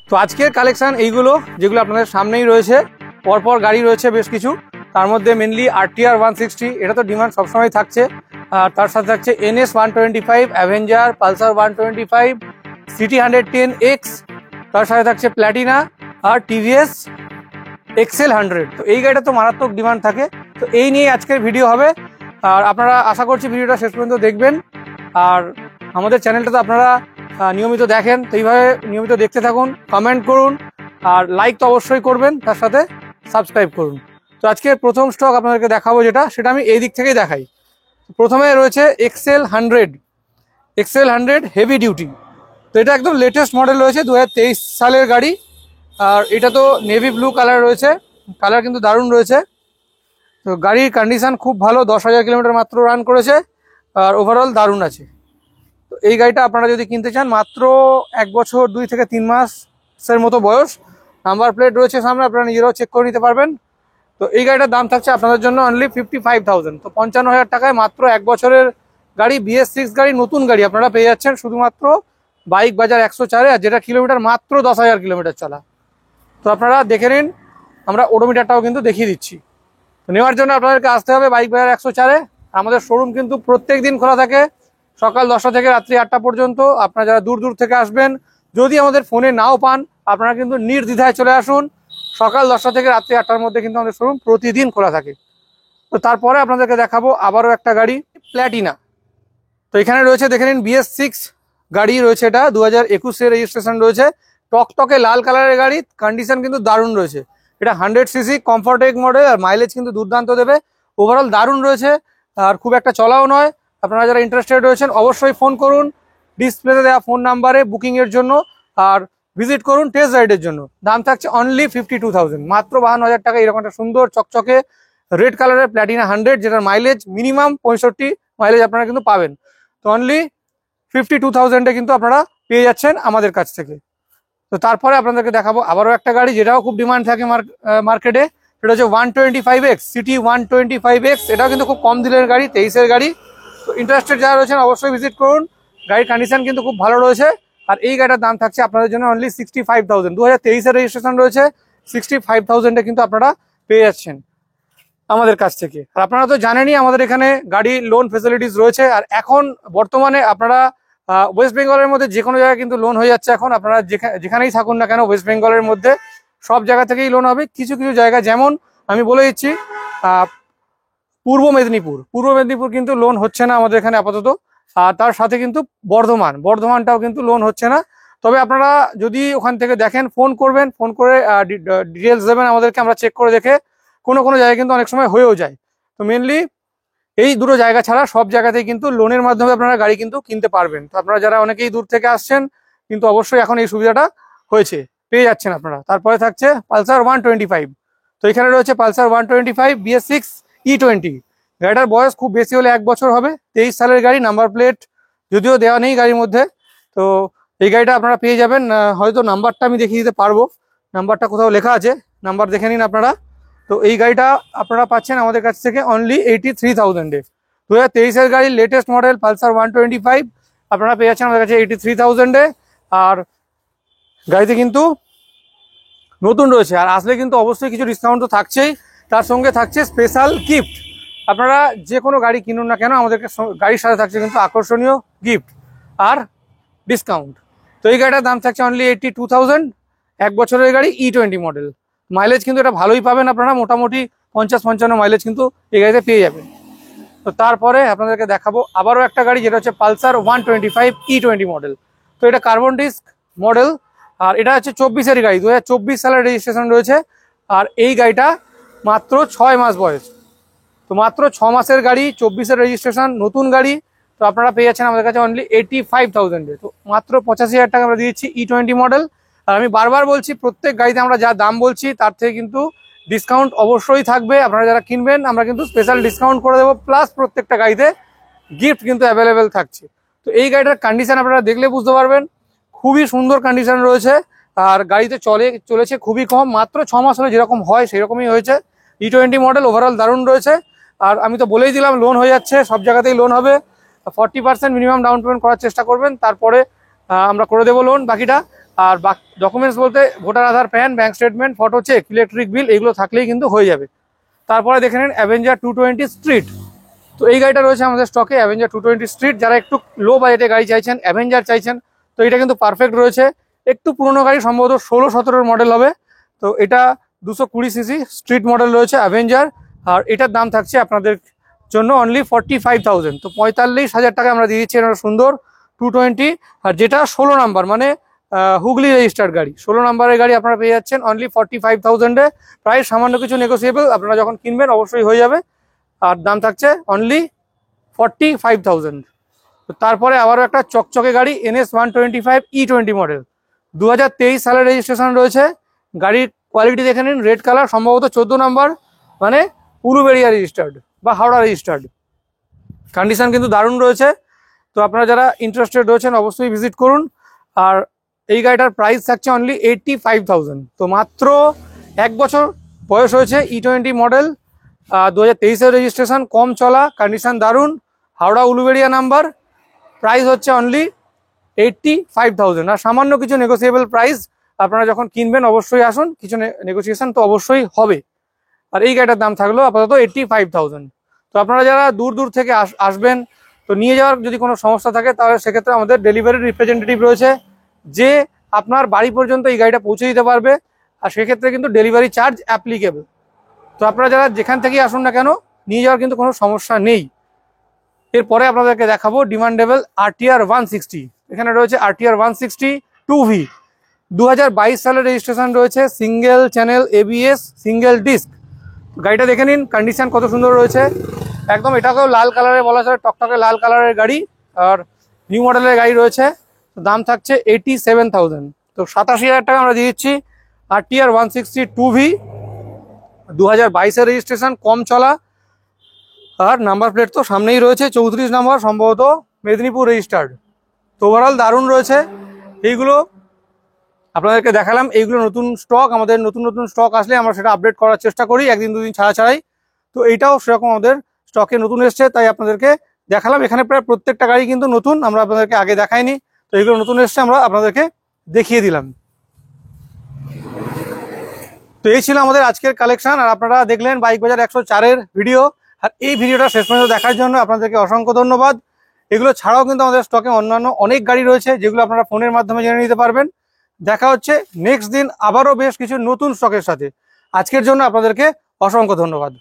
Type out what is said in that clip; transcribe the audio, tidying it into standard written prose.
তো আজকের কালেকশন এইগুলো যেগুলো আপনাদের সামনেই রয়েছে। পরপর গাড়ি রয়েছে বেশ কিছু, তার মধ্যে মেনলি RTR 160, এটা তো ডিমান্ড সবসময় থাকছে। আর তার সাথে থাকছে NS 125, Avenger, Pulsar 125, city 110X, তার সাথে থাকছে প্ল্যাটিনা আর TVS XL 100। তো এই গাড়িটা তো মারাত্মক ডিমান্ড থাকে। তো এই নিয়ে আজকের ভিডিও হবে, আর আপনারা আশা করছি ভিডিওটা শেষ পর্যন্ত দেখবেন। আর আমাদের চ্যানেলটা তো আপনারা নিয়মিত দেখেন, তো এইভাবে নিয়মিত দেখতে থাকুন, কমেন্ট করুন, আর লাইক তো অবশ্যই করবেন, তার সাথে সাবস্ক্রাইব করুন। তো আজকে প্রথম স্টক আপনাদেরকে দেখাবো সেটা আমি এই দিক থেকেই দেখাই। প্রথমে রয়েছে XL 100 হেভি ডিউটি। তো এটা একদম লেটেস্ট মডেল রয়েছে, 2023 সালের গাড়ি। আর এটা তো নেভি ব্লু কালার রয়েছে, কালার কিন্তু দারুণ রয়েছে। তো গাড়ির কন্ডিশন খুব ভালো, 10,000 কিলোমিটার মাত্র রান করেছে, আর ওভারঅল দারুণ আছে। তো এই গাড়িটা আপনারা যদি কিনতে চান, মাত্র 1 বছর 2 থেকে 3 মাসের মতো বয়স, নাম্বার প্লেট রয়েছে সামনে, আপনারা নিজেরাও চেক করে নিতে পারবেন। তো এই গাড়িটার দাম থাকছে আপনাদের জন্য অনলি 55,000। তো 55,000 টাকায় মাত্র 1 বছরের গাড়ি, BS6 গাড়ি, নতুন গাড়ি আপনারা পেয়ে যাচ্ছেন শুধুমাত্র বাইক বাজার 104-এ, আর যেটা কিলোমিটার মাত্র 10,000 কিলোমিটার চলা। তো আপনারা দেখে নিন, আমরা ওডোমিটারটাও কিন্তু দেখিয়ে দিচ্ছি। তো নেওয়ার জন্য আপনাদেরকে আসতে হবে বাইক বাজার 104-এ। আমাদের শোরুম কিন্তু প্রত্যেক দিন খোলা থাকে, সকাল 10টা থেকে রাত্রি 8টা পর্যন্ত। আপনারা যারা দূর দূর থেকে আসবেন, যদি আমাদের ফোনে নাও পান, আপনারা কিন্তু নির্দ্বিধায় চলে আসুন। সকাল 10টা থেকে রাত্রি 8টার মধ্যে কিন্তু আমাদের শোরুম প্রতিদিন খোলা থাকে। তো তারপরে আপনাদেরকে দেখাবো আবারও একটা গাড়ি, প্ল্যাটিনা। তো এখানে রয়েছে দেখে নিন, BS6 গাড়ি রয়েছে, এটা 2021-এর রেজিস্ট্রেশন রয়েছে, টকটকে লাল কালারের গাড়ি, কন্ডিশন কিন্তু দারুণ রয়েছে। এটা 100cc কমফর্টেক মডেল, আর মাইলেজ কিন্তু দুর্দান্ত দেবে। ওভারঅল দারুণ রয়েছে, আর খুব একটা চলাও নয়। আপনারা যারা ইন্টারেস্টেড রয়েছেন অবশ্যই ফোন করুন ডিসপ্লেতে দেওয়া ফোন নাম্বারে বুকিংয়ের জন্য, আর ভিজিট করুন টেস্ট রাইডের জন্য। দাম থাকছে অনলি 52,000, মাত্র 52,000 টাকা। এরকম একটা সুন্দর চকচকে রেড কালারের প্ল্যাটিনা 100, যেটার মাইলেজ মিনিমাম 65 মাইলেজ আপনারা কিন্তু পাবেন। তো অনলি 52,000-এ কিন্তু আপনারা পেয়ে যাচ্ছেন আমাদের কাছ থেকে। তো তারপরে আপনাদেরকে দেখাবো আবারও একটা গাড়ি, যেটাও খুব ডিমান্ড থাকে মার্কেটে। সেটা হচ্ছে 125X, সিটি 125X। এটাও কিন্তু খুব কম দিনের গাড়ি, 23-এর গাড়ি। তো ইন্টারেস্টেড যারা রয়েছেন অবশ্যই ভিজিট করুন। গাড়ির কন্ডিশন কিন্তু খুব ভালো রয়েছে। আর এই গাড়িটার দাম থাকছে আপনাদের জন্য অনলি 65,000। 2023-এর রেজিস্ট্রেশন রয়েছে, 65,000-এ কিন্তু আপনারা পেয়ে যাচ্ছেন আমাদের কাছ থেকে। আর আপনারা তো জানেনই আমাদের এখানে গাড়ি লোন ফেসিলিটিস রয়েছে। আর এখন বর্তমানে আপনারা ওয়েস্ট বেঙ্গলের মধ্যে যে কোনো জায়গায় কিন্তু লোন হয়ে যাচ্ছে। এখন আপনারা যেখানেই থাকুন না কেন, ওয়েস্ট বেঙ্গলের মধ্যে সব জায়গা থেকেই লোন হবে। কিছু কিছু জায়গা, যেমন আমি বলে দিচ্ছি, পূর্ব মেদিনীপুর কিন্তু লোন হচ্ছে না আমাদের এখানে আপাতত। আর তার সাথে কিন্তু বর্ধমানটাও কিন্তু লোন হচ্ছে না। তবে আপনারা যদি ওখান থেকে দেখেন, ফোন করবেন, ফোন করে ডিটেলস দেবেন আমাদেরকে, আমরা চেক করে দেখে কোনো জায়গায় কিন্তু অনেক সময় হয়েও যায়। তো মেনলি এই দুটো জায়গা ছাড়া সব জায়গাতেই কিন্তু লোনের মাধ্যমে আপনারা গাড়ি কিন্তু কিনতে পারবেন। তো আপনারা যারা অনেকেই দূর থেকে আসছেন, কিন্তু অবশ্যই এখন এই সুবিধাটা হয়েছে, পেয়ে যাচ্ছেন আপনারা। তারপরে থাকছে পালসার 125। তো এখানে রয়েছে পালসার 125 BS6 E20। গাড়িটার বয়স খুব বেশি হলে 1 বছর হবে, 23 সালের গাড়ি, নাম্বার প্লেট যদিও দেওয়া নেই গাড়ির মধ্যে। তো এই গাড়িটা আপনারা পেয়ে যাবেন, হয়তো নাম্বারটা আমি দেখিয়ে দিতে পারবো, নাম্বারটা কোথাও লেখা আছে, নাম্বার দেখে নিন আপনারা। তো এই গাড়িটা আপনারা পাচ্ছেন আমাদের কাছ থেকে অনলি 83,000-এ। 2023-এর গাড়ি, লেটেস্ট মডেল পালসার 125 আপনারা পেয়ে যাচ্ছেন আমাদের কাছে 83,000-এ। আর গাড়িতে কিন্তু নতুন রয়েছে, আর আসলে কিন্তু অবশ্যই কিছু ডিসকাউন্ট তো থাকছেই, তার সঙ্গে থাকছে স্পেশাল গিফট। আপনারা যে কোনো গাড়ি কিনুন না কেন, আমাদেরকে গাড়ির সাথে থাকছে কিন্তু আকর্ষণীয় গিফট আর ডিসকাউন্ট। তো এই গাড়িটার দাম থাকছে অনলি 82,000, 1 বছরের গাড়ি, E20 মডেল। মাইলেজ কিন্তু এটা ভালোই পাবেন আপনারা, মোটামুটি 50-55 মাইলেজ কিন্তু এই গাড়িতে পেয়ে যাবেন। তো তারপরে আপনাদেরকে দেখাবো আবারও একটা গাড়ি, যেটা হচ্ছে পালসার 125 E20 মডেল। তো এটা কার্বন ডিস্ক মডেল, আর এটা হচ্ছে 24-এর গাড়ি, 2024 সালের রেজিস্ট্রেশন রয়েছে। আর এই গাড়িটা মাত্র 6 মাস বয়স। তো মাত্র 6 মাসের গাড়ি, 24-এর রেজিস্ট্রেশন, নতুন গাড়ি। তো আপনারা পেয়ে যাচ্ছেন আমাদের কাছে অনলি 85,000-এ। তো মাত্র 85,000 টাকা আমরা দিচ্ছি E20 মডেল। আর আমি বারবার বলছি, প্রত্যেক গাড়িতে আমরা যা দাম বলছি তার থেকে কিন্তু ডিসকাউন্ট অবশ্যই থাকবে। আপনারা যারা কিনবেন, আমরা কিন্তু স্পেশাল ডিসকাউন্ট করে দেবো, প্লাস প্রত্যেকটা গাড়িতে গিফট কিন্তু অ্যাভেলেবেল থাকছে। তো এই গাড়িটার কন্ডিশন আপনারা দেখলে বুঝতে পারবেন, খুবই সুন্দর কন্ডিশন রয়েছে। আর গাড়িতে চলেছে খুবই কম, মাত্র 6 মাস হলে যেরকম হয় সেরকমই হয়েছে। E20 মডেল, ওভারঅল দারুণ রয়েছে। আর আমি তো বলেই দিলাম লোন হয়ে যাচ্ছে, সব জায়গাতেই লোন হবে। 40% মিনিমাম ডাউন পেমেন্ট করার চেষ্টা করবেন, তারপরে আমরা করে দেবো লোন বাকিটা। আর ডকুমেন্টস বলতে voter Aadhaar, PAN, bank statement, photo check, electric bill, এগুলো থাকলেই কিন্তু হয়ে যাবে। তারপরে দেখে নিন অ্যাভেঞ্জার 220 স্ট্রিট। তো এই গাড়িটা রয়েছে আমাদের স্টকে, অ্যাভেঞ্জার 220 স্ট্রিট। যারা একটু লো বাজেটে গাড়ি চাইছেন, অ্যাভেঞ্জার চাইছেন, তো এটা কিন্তু পারফেক্ট রয়েছে। একটু পুরোনো গাড়ি, সম্ভবত 16-17 মডেল হবে। তো এটা 220 সিসি স্ট্রিট মডেল রয়েছে অ্যাভেঞ্জার। আর এটার দাম থাকছে আপনাদের জন্য অনলি 45,000। তো 45,000 টাকা আমরা দিয়ে দিচ্ছি এটা সুন্দর 220। আর যেটা 16 নাম্বার, মানে হুগলি রেজিস্টার্ড গাড়ি, 16 নাম্বারের গাড়ি আপনারা পেয়ে যাচ্ছেন অনলি 45,000-এ। প্রায় সামান্য কিছু নেগোসিয়েবল, আপনারা যখন কিনবেন অবশ্যই হয়ে যাবে। আর দাম থাকছে অনলি 45,000। তো তারপরে আবারও একটা চকচকে গাড়ি, NS 125 E20 মডেল, 2023 সালের রেজিস্ট্রেশন রয়েছে। গাড়ির কোয়ালিটি দেখে নিন, রেড কালার, সম্ভবত 14 নাম্বার, মানে উলুবেড়িয়া রেজিস্টার্ড বা হাওড়া রেজিস্টার্ড। কন্ডিশন কিন্তু দারুণ রয়েছে। তো আপনারা যারা ইন্টারেস্টেড রয়েছেন অবশ্যই ভিজিট করুন। আর এই গাড়িটার প্রাইস থাকছে অনলি 85,000। তো মাত্র 1 বছর বয়স হয়েছে, E20 মডেল, 2023-এর রেজিস্ট্রেশন, কম চলা, কন্ডিশন দারুণ, হাওড়া উলুবেড়িয়া নাম্বার। প্রাইস হচ্ছে অনলি 85,000। আর সামান্য কিছু নেগোসিয়েবল প্রাইস, আপনারা যখন কিনবেন অবশ্যই আসুন, কিছু নেগোসিয়েশন তো অবশ্যই হবে। আর এই গাড়িটার দাম থাকলো আপাতত 85,000। তো আপনারা যারা দূর দূর থেকে আসবেন, তো নিয়ে যাওয়ার যদি কোনো সমস্যা থাকে তাহলে সেক্ষেত্রে আমাদের ডেলিভারি রিপ্রেজেন্টেটিভ রয়েছে, যে আপনার বাড়ি পর্যন্ত এই গাড়িটা পৌঁছে দিতে পারবে। আর সেক্ষেত্রে কিন্তু ডেলিভারি চার্জ অ্যাপ্লিকেবল। তো আপনারা যারা যেখান থেকেই আসুন না কেন, নিয়ে যাওয়ার কিন্তু কোনো সমস্যা নেই। এরপরে আপনাদেরকে দেখাবো ডিমান্ডেবল RTR 160। এখানে রয়েছে RTR 160 2V, 2022 সালের রেজিস্ট্রেশন রয়েছে, single channel ABS, single disc. গাড়িটা দেখে নিন, কন্ডিশন কত সুন্দর রয়েছে একদম। এটাকেও লাল কালারের বলা যায়, টকটকে লাল কালারের গাড়ি। আর নিউ মডেলের গাড়ি রয়েছে। দাম থাকছে 87,000। তো 87,000 টাকা আমরা দিয়ে দিচ্ছি RTR 160 2V, 2022-এর রেজিস্ট্রেশন, কম চলা। আর নাম্বার প্লেট তো সামনেই রয়েছে, 34 নাম্বার, সম্ভবত মেদিনীপুর রেজিস্টার্ড। তো ওভারঅল দারুণ রয়েছে। এইগুলো আপনাদেরকে দেখালাম, এইগুলো নতুন স্টক, আমাদের নতুন নতুন স্টক আসলে আমরা সেটা আপডেট করার চেষ্টা করি, একদিন দুদিন ছাড়া ছাড়াই। তো এইটাও সেরকম আমাদের স্টকে নতুন এসছে, তাই আপনাদেরকে দেখালাম। এখানে প্রায় প্রত্যেকটা গাড়ি কিন্তু নতুন, আমরা আপনাদেরকে আগে দেখাইনি। তো এগুলো নতুন এসছে, আমরা আপনাদেরকে দেখিয়ে দিলাম। তো এই ছিল আমাদের আজকের কালেকশন। আর আপনারা দেখলেন বাইক বাজার 104-এর ভিডিও। আর এই ভিডিওটা শেষ পর্যন্ত দেখার জন্য আপনাদেরকে অসংখ্য ধন্যবাদ। এগুলো ছাড়াও কিন্তু আমাদের স্টকে অন্যান্য অনেক গাড়ি রয়েছে, যেগুলো আপনারা ফোনের মাধ্যমে জেনে নিতে পারবেন। দেখা হচ্ছে নেক্সট দিন আবারও বেশ কিছু নতুন স্টকের সাথে। আজকের জন্য আপনাদেরকে অসংখ্য ধন্যবাদ।